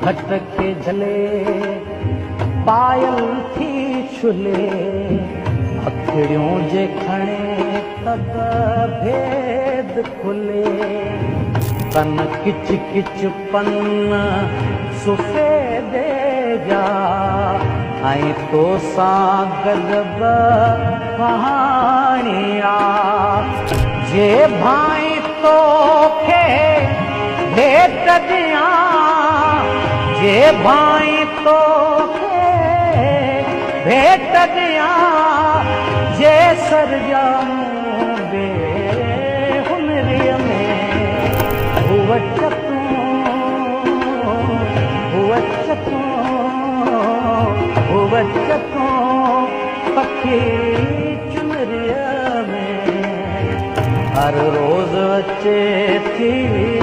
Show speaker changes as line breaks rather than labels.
घट के झले पायल थी छुले अखड़ियों जे खणे तद भेद खुले कन किच किच पन सुफे दे जा आई तो सा गलब कहानिया जे भाई तो के भेट दिया जे भाई तो के भेट दिया जे सरजाऊं बे हुनरिय में हुवचतूं पखी चुनरिय में हर रोज अचे थी